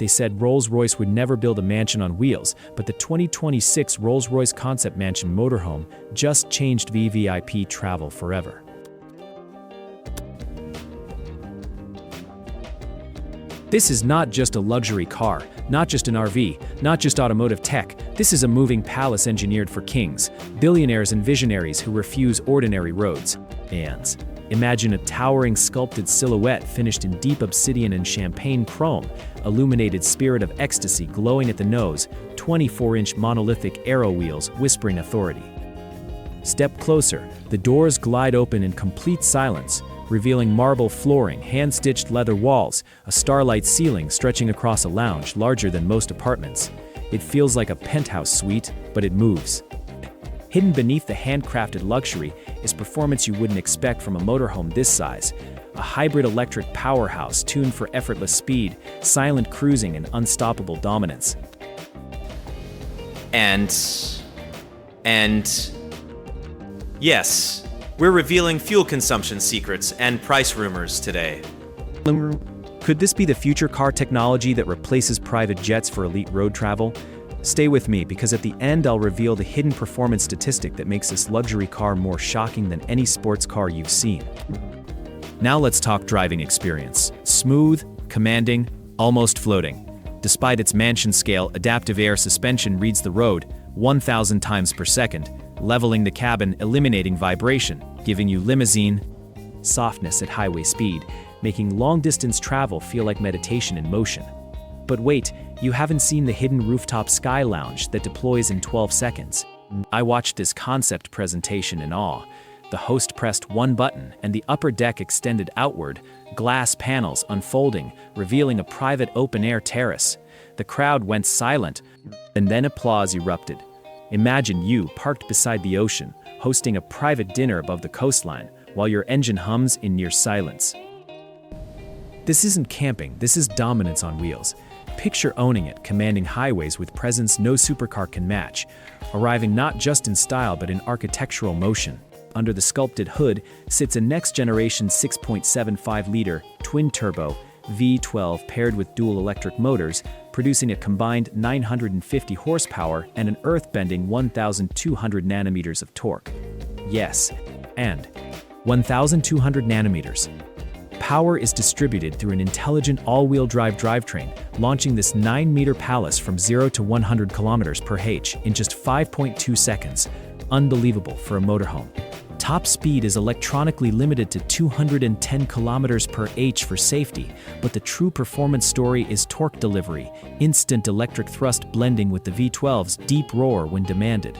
They said Rolls-Royce would never build a mansion on wheels, but the 2026 Rolls-Royce concept mansion Motorhome just changed VVIP travel forever. This is not just a luxury car, not just an RV, not just automotive tech. This is a moving palace engineered for kings, billionaires and visionaries who refuse ordinary roads. And imagine a towering sculpted silhouette finished in deep obsidian and champagne chrome, illuminated spirit of ecstasy glowing at the nose, 24-inch monolithic aero wheels whispering authority. Step closer, the doors glide open in complete silence, revealing marble flooring, hand-stitched leather walls, a starlight ceiling stretching across a lounge larger than most apartments. It feels like a penthouse suite, but it moves. Hidden beneath the handcrafted luxury is performance you wouldn't expect from a motorhome this size. A hybrid electric powerhouse tuned for effortless speed, silent cruising, and unstoppable dominance. And yes, we're revealing fuel consumption secrets and price rumors today. Could this be the future car technology that replaces private jets for elite road travel? Stay with me, because at the end I'll reveal the hidden performance statistic that makes this luxury car more shocking than any sports car you've seen. Now let's talk driving experience. Smooth, commanding, almost floating. Despite its mansion-scale adaptive air suspension reads the road 1,000 times per second, leveling the cabin, eliminating vibration, giving you limousine softness at highway speed, making long-distance travel feel like meditation in motion. But wait, you haven't seen the hidden rooftop sky lounge that deploys in 12 seconds. I watched this concept presentation in awe. The host pressed one button and the upper deck extended outward, glass panels unfolding, revealing a private open-air terrace. The crowd went silent, and then applause erupted. Imagine you parked beside the ocean, hosting a private dinner above the coastline, while your engine hums in near silence. This isn't camping, this is dominance on wheels. Picture owning it, commanding highways with presence no supercar can match, arriving not just in style but in architectural motion. Under the sculpted hood sits a next-generation 6.75-liter twin-turbo V12 paired with dual electric motors, producing a combined 950 horsepower and an earth-bending 1,200 nanometers of torque. Yes, and 1,200 nanometers. Power is distributed through an intelligent all-wheel drive drivetrain, launching this 9-meter palace from 0 to 100 kilometers per h in just 5.2 seconds. Unbelievable for a motorhome. Top speed is electronically limited to 210 kilometers per h for safety, but the true performance story is torque delivery, instant electric thrust blending with the V12's deep roar when demanded.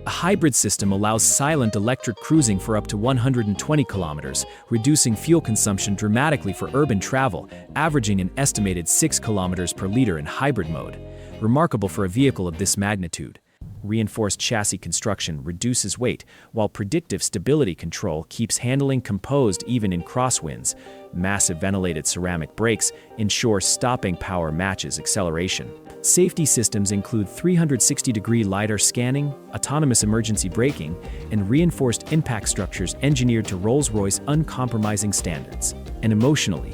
A hybrid system allows silent electric cruising for up to 120 kilometers, reducing fuel consumption dramatically for urban travel, averaging an estimated 6 kilometers per liter in hybrid mode. Remarkable for a vehicle of this magnitude. Reinforced chassis construction reduces weight, while predictive stability control keeps handling composed even in crosswinds. Massive ventilated ceramic brakes ensure stopping power matches acceleration. Safety systems include 360-degree LiDAR scanning, autonomous emergency braking, and reinforced impact structures engineered to Rolls-Royce uncompromising standards. And emotionally,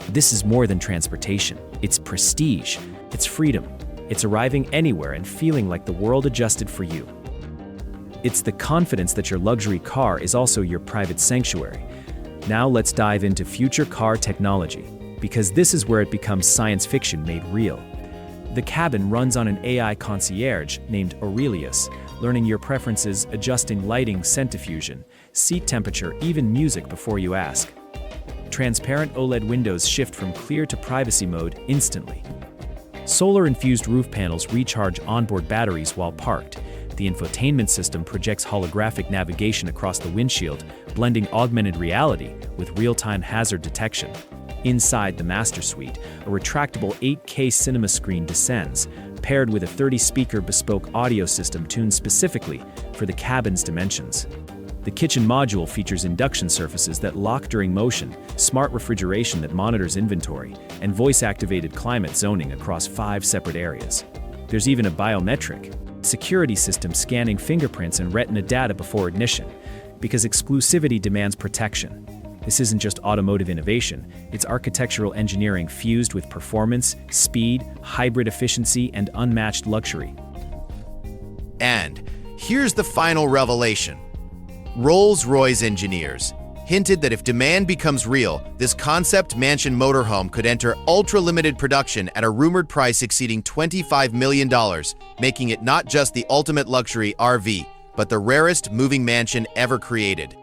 this is more than transportation. It's prestige, it's freedom. It's arriving anywhere and feeling like the world adjusted for you. It's the confidence that your luxury car is also your private sanctuary. Now let's dive into future car technology, because this is where it becomes science fiction made real. The cabin runs on an AI concierge named Aurelius, learning your preferences, adjusting lighting, scent diffusion, seat temperature, even music before you ask. Transparent OLED windows shift from clear to privacy mode instantly. Solar-infused roof panels recharge onboard batteries while parked. The infotainment system projects holographic navigation across the windshield, blending augmented reality with real-time hazard detection. Inside the master suite, a retractable 8K cinema screen descends, paired with a 30-speaker bespoke audio system tuned specifically for the cabin's dimensions. The kitchen module features induction surfaces that lock during motion, smart refrigeration that monitors inventory, and voice-activated climate zoning across 5 separate areas. There's even a biometric security system scanning fingerprints and retina data before ignition, because exclusivity demands protection. This isn't just automotive innovation, it's architectural engineering fused with performance, speed, hybrid efficiency, and unmatched luxury. And here's the final revelation. Rolls-Royce engineers hinted that if demand becomes real, this concept mansion motorhome could enter ultra-limited production at a rumored price exceeding $25 million, making it not just the ultimate luxury RV, but the rarest moving mansion ever created.